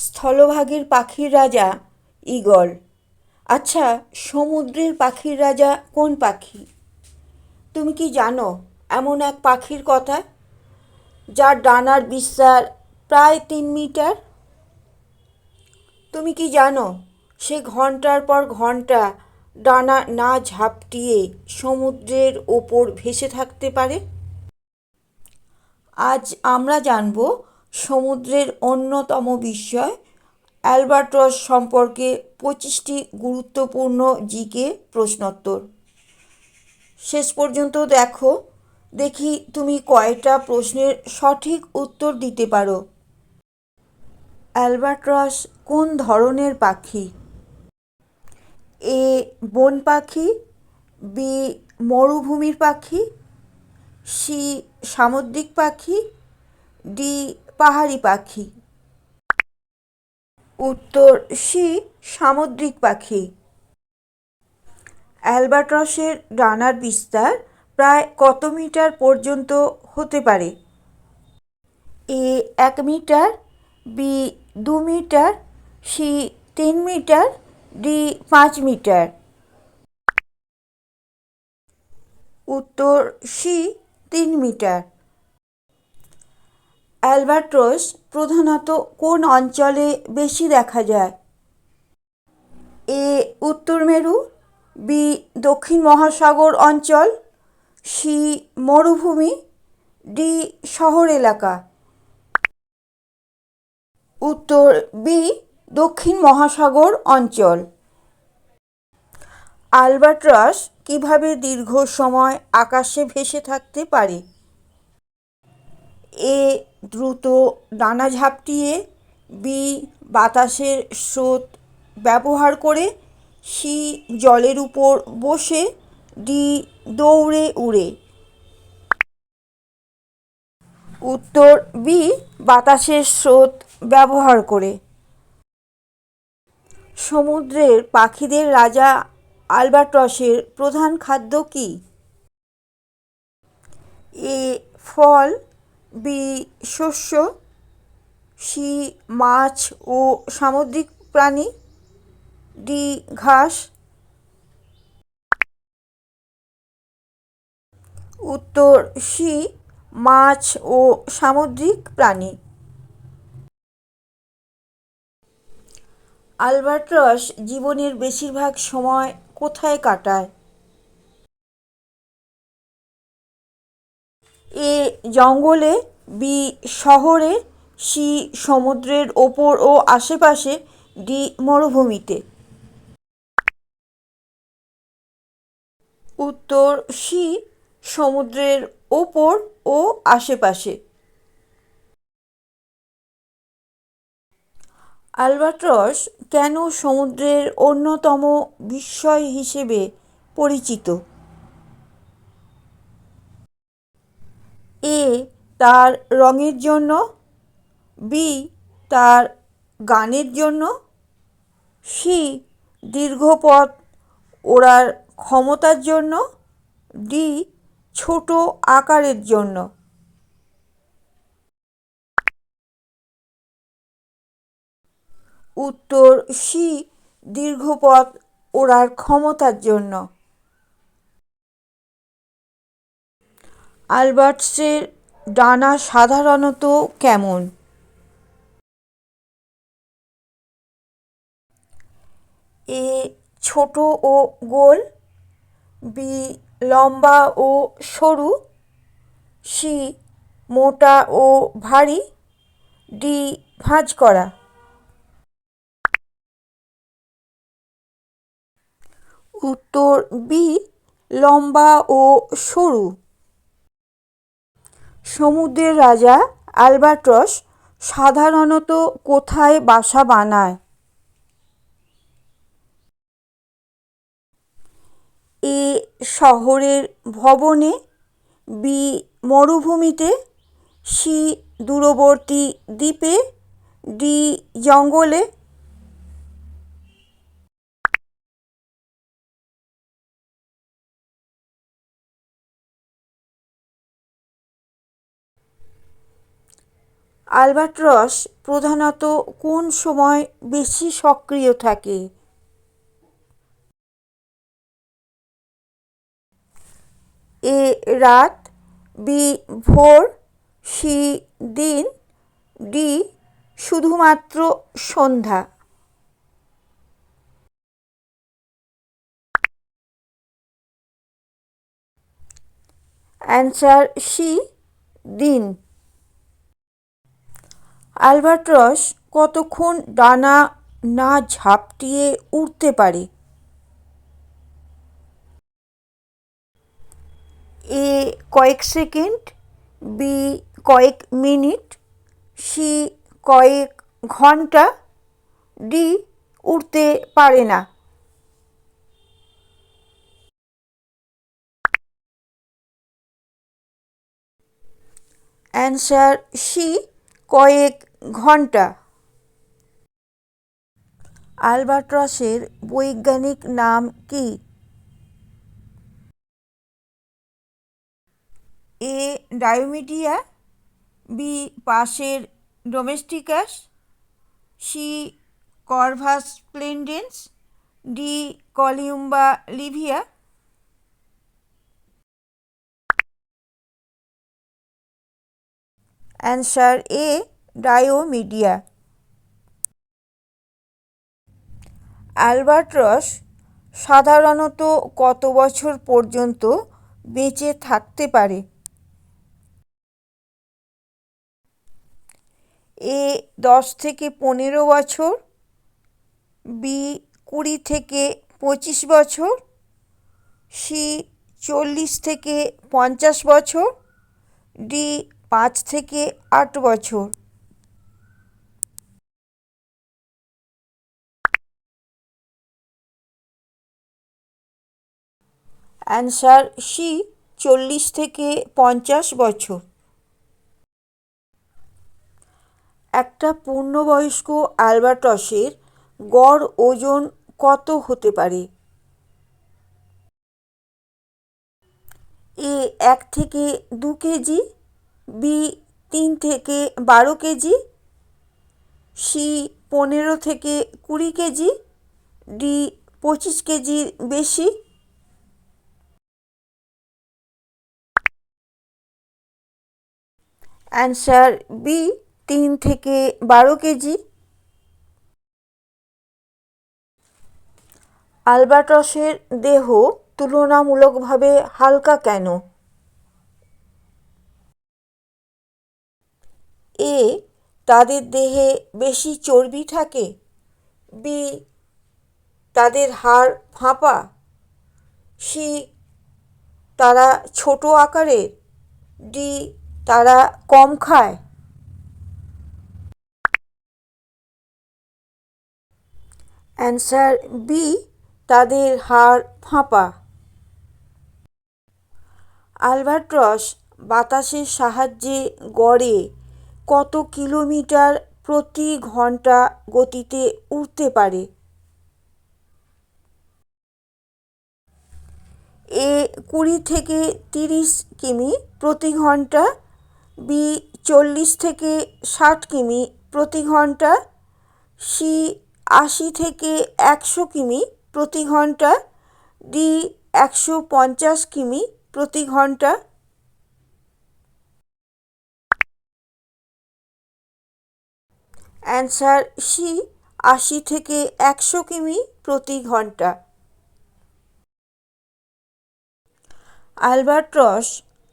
স্থলভাগের পাখির রাজা ঈগল। আচ্ছা, সমুদ্রের পাখির রাজা কোন পাখি? তুমি কি জানো এমন এক পাখির কথা যার ডানার বিস্তার প্রায় 3 মিটার? তুমি কি জানো সে ঘন্টার পর ঘন্টা ডানা না ঝাপটিয়ে সমুদ্রের ওপর ভেসে থাকতে পারে? আজ আমরা জানব সমুদ্রের অন্যতম বিস্ময় অ্যালবাট্রস সম্পর্কে 25টি গুরুত্বপূর্ণ জিকে প্রশ্নোত্তর। শেষ পর্যন্ত দেখো, দেখি তুমি কয়টা প্রশ্নের সঠিক উত্তর দিতে পারো। অ্যালবাট্রস কোন ধরনের পাখি? এ বন পাখি, বি মরুভূমির পাখি, সি সামুদ্রিক পাখি, ডি পাহাড়ি পাখি। উত্তর সি সামুদ্রিক পাখি। অ্যালবাট্রসের ডানার বিস্তার প্রায় কত মিটার পর্যন্ত হতে পারে? A 1 metre, B 2 metre, C 3 metre, D 5 metre. উত্তর সি 3 মিটার। অ্যালবাট্রস প্রধানত কোন অঞ্চলে বেশি দেখা যায়? এ উত্তর মেরু, বি দক্ষিণ মহাসাগর অঞ্চল, সি মরুভূমি, ডি শহর এলাকা। উত্তর বি দক্ষিণ মহাসাগর অঞ্চল। অ্যালবাট্রস কিভাবে দীর্ঘ সময় আকাশে ভেসে থাকতে পারে? এ দ্রুত ডানা ঝাপটিয়ে, বি বাতাসের স্রোত ব্যবহার করে, সি জলের উপর বসে, ডি দৌড়ে উড়ে। উত্তর বি বাতাসের স্রোত ব্যবহার করে। সমুদ্রের পাখিদের রাজা অ্যালবাট্রসের প্রধান খাদ্য কী? এ ফল, বি শস্য, সি মাছ ও সামুদ্রিক প্রাণী, ডি ঘাস। উত্তর সি মাছ ও সামুদ্রিক প্রাণী। অ্যালবাট্রস জীবনের বেশিরভাগ সময় কোথায় কাটায়? এ জঙ্গলে, বি শহরে, সি সমুদ্রের ওপর ও আশেপাশে, ডি মরুভূমিতে। উত্তর সি সমুদ্রের ওপর ও আশেপাশে। অ্যালবাট্রস কেন সমুদ্রের অন্যতম বিস্ময় হিসেবে পরিচিত? এ তার রঙের জন্য, বি তার গানের জন্য, সি দীর্ঘ পথ ওড়ার ক্ষমতার জন্য, ডি ছোট আকারের জন্য। উত্তর সি দীর্ঘ পথ ওড়ার ক্ষমতার জন্য। অ্যালবাট্রসের ডানা সাধারণত কেমন? এ ছোট ও গোল, বি লম্বা ও সরু, সি মোটা ও ভারী, ডি ভাঁজ করা। উত্তর বি লম্বা ও সরু। সমুদ্রের রাজা অ্যালবাট্রস সাধারণত কোথায় বাসা বানায়? এ শহরের ভবনে, বি মরুভূমিতে, সি দূরবর্তী দ্বীপে, ডি জঙ্গলে। আলবাট্রস প্রধানত কোন সময় বেশি সক্রিয় থাকে? এ রাত, বি ভোর, সি দিন, ডি শুধুমাত্র সন্ধ্যা। অ্যান্সার সি দিন। আলবাট্রস কতক্ষণ ডানা না ঝাপটিয়ে উড়তে পারে? এ কয়েক সেকেন্ড, বি কয়েক মিনিট, সি কয়েক ঘন্টা, ডি উড়তে পারে না। অ্যান্সার সি কয়েক ঘন্টা। আলবাট্রসের বৈজ্ঞানিক নাম কি? A Diomedea, B Passer domesticus, C Corvus splendens, D Columba livia. Answer A Diomedea. Albatross সাধারণত কত বছর পর্যন্ত বেঁচে থাকতে পারে? এ 10 থেকে 15 বছর, বি 20 থেকে 25 বছর, সি 40 থেকে 50 বছর, ডি 5 থেকে 8 বছর। অ্যান্সার সি 40 থেকে 50 বছর। একটা পূর্ণবয়স্ক অ্যালবাট্রসের গড় ওজন কত হতে পারে? এ 1 থেকে 2 কেজি, বি 3 থেকে 12 কেজি, সি 15 থেকে 20 কেজি, ডি 25 কেজির বেশি। অ্যান্সার বি 3 থেকে 12 কেজি। আলবাট্রসের দেহ তুলনামূলকভাবে হালকা কেন? এ তাদের দেহে বেশি চর্বি থাকে, বি তাদের হাড় ফাঁপা, সি তারা ছোট আকারের, ডি তারা কম খায়। অ্যান্সার বি তাদের হাড় ফাঁপা। আলবাট্রস বাতাসের সাহায্যে গড়ে কত কিলোমিটার প্রতি ঘন্টা গতিতে উড়তে পারে? এ 20 থেকে 30 কিমি প্রতি ঘন্টা, বি 40 থেকে 60 কিমি প্রতি ঘন্টা, সি 80 থেকে 100 কিমি প্রতি ঘন্টা, ডি 150 কিমি প্রতি ঘন্টা। অ্যান্সার সি 80 থেকে 100 কিমি প্রতি ঘন্টা। আলবাট্রস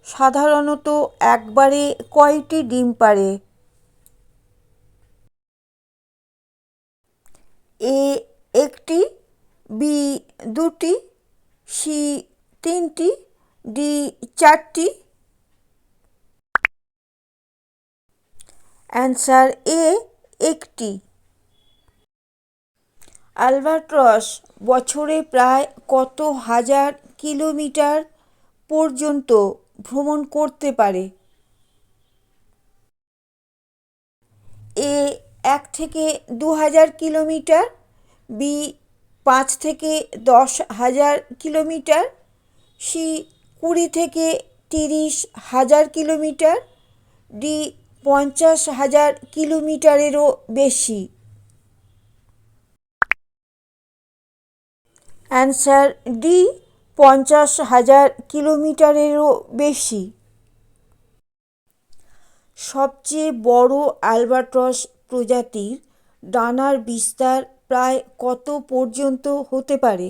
সাধারণত একবারে কয়টি ডিম পাড়ে? এ 1টি, বি 2টি, সি 3টি, ডি 4টি। অ্যান্সার এ 1টি। আলবাট্রস বছরে প্রায় কত হাজার কিলোমিটার পর্যন্ত ভ্রমণ করতে পারে? এ 1 থেকে 2 হাজার কিলোমিটার, বি 5 থেকে 10 হাজার কিলোমিটার, সি 20 থেকে 30 হাজার কিলোমিটার, ডি 50,000 কিলোমিটারেরও বেশি। অ্যান্সার ডি, 50,000 কিলোমিটারেরও বেশি। সবচেয়ে বড় অ্যালবাট্রস প্রজাতির ডানার বিস্তার প্রায় কত পর্যন্ত হতে পারে?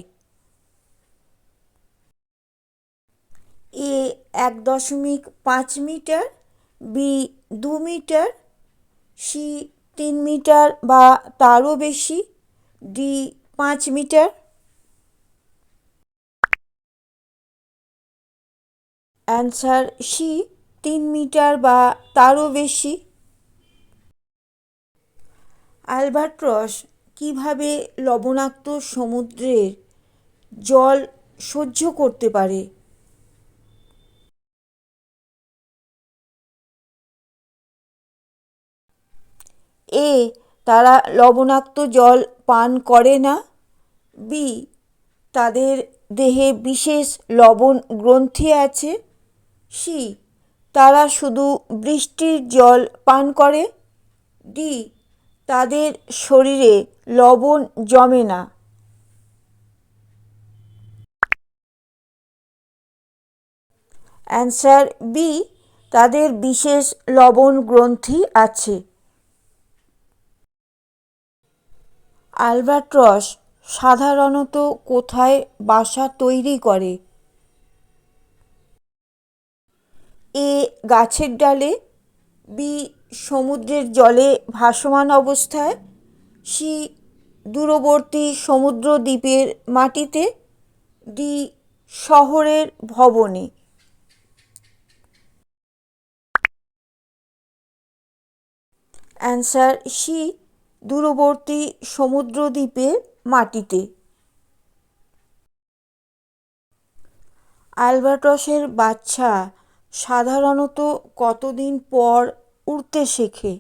A 1.5 metre, B 2 metre, C 3 metre বা তারও বেশি, D 5 metre. Answer C, 3 metre বা তারও বেশি। অ্যালবাট্রস কিভাবে লবণাক্ত সমুদ্রের জল সহ্য করতে পারে? এ, তারা লবণাক্ত জল পান করে না, বি, তাদের দেহে বিশেষ লবণ গ্রন্থি আছে, সি, তারা শুধু বৃষ্টির জল পান করে, ডি, তাদের শরীরে লবণ জমে না। অ্যান্সার বি, তাদের বিশেষ লবণ গ্রন্থি আছে। অ্যালবাট্রস সাধারণত কোথায় বাসা তৈরি করে? এ, গাছের ডালে, বি, সমুদ্রের জলে ভাসমান অবস্থায়, সি, দূরবর্তী সমুদ্র দ্বীপের মাটিতে, ডি, শহরের ভবনে। অ্যান্সার সি, দূরবর্তী সমুদ্র দ্বীপের মাটিতে। অ্যালবাট্রসের বাচ্চা সাধারণত কতদিন পর উড়তে শেখে?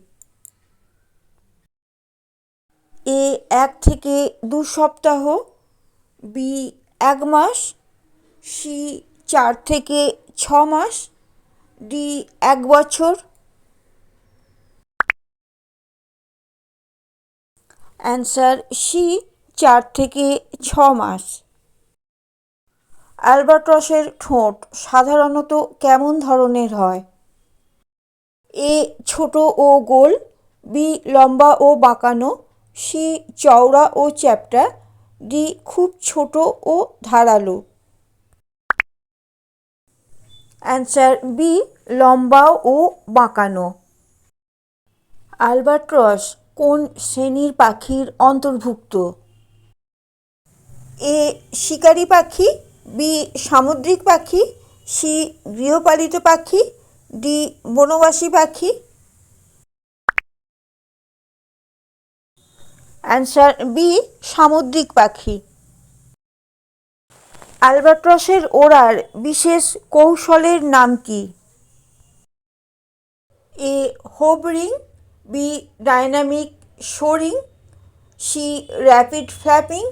এ, 1 থেকে 2 সপ্তাহ, বি, 1 মাস, সি, 4 থেকে 6 মাস, ডি, 1 বছর। অ্যান্সার সি, 4 থেকে 6 মাস। অ্যালবাট্রসের ঠোঁট সাধারণত কেমন ধরনের হয়? এ, ছোট ও গোল, বি, লম্বা ও বাঁকানো, সি, চওড়া ও চ্যাপ্টা, ডি, খুব ছোট ও ধারালো। অ্যান্সার বি, লম্বা ও বাঁকানো। অ্যালবাট্রস কোন শ্রেণীর পাখির অন্তর্ভুক্ত? এ, শিকারী পাখি, বি, সামুদ্রিক পাখি, সি, গৃহপালিত পাখি, ডি, বনবাসী পাখি। অ্যান্সার বি, সামুদ্রিক পাখি। অ্যালবাট্রসের ওড়ার বিশেষ কৌশলের নাম কি? A, hovering, B, dynamic soaring, C, rapid flapping,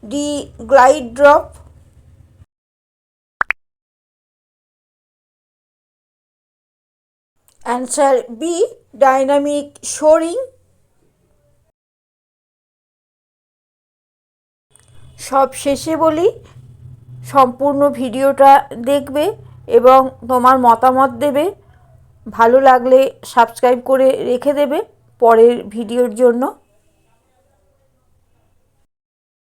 D, glide drop. Answer B, dynamic soaring. সব শেষে বলি, সম্পূর্ণ ভিডিওটা দেখবে এবং তোমার মতামত দেবে। ভালো লাগলে সাবস্ক্রাইব করে রেখে দেবে পরের ভিডিওর জন্য।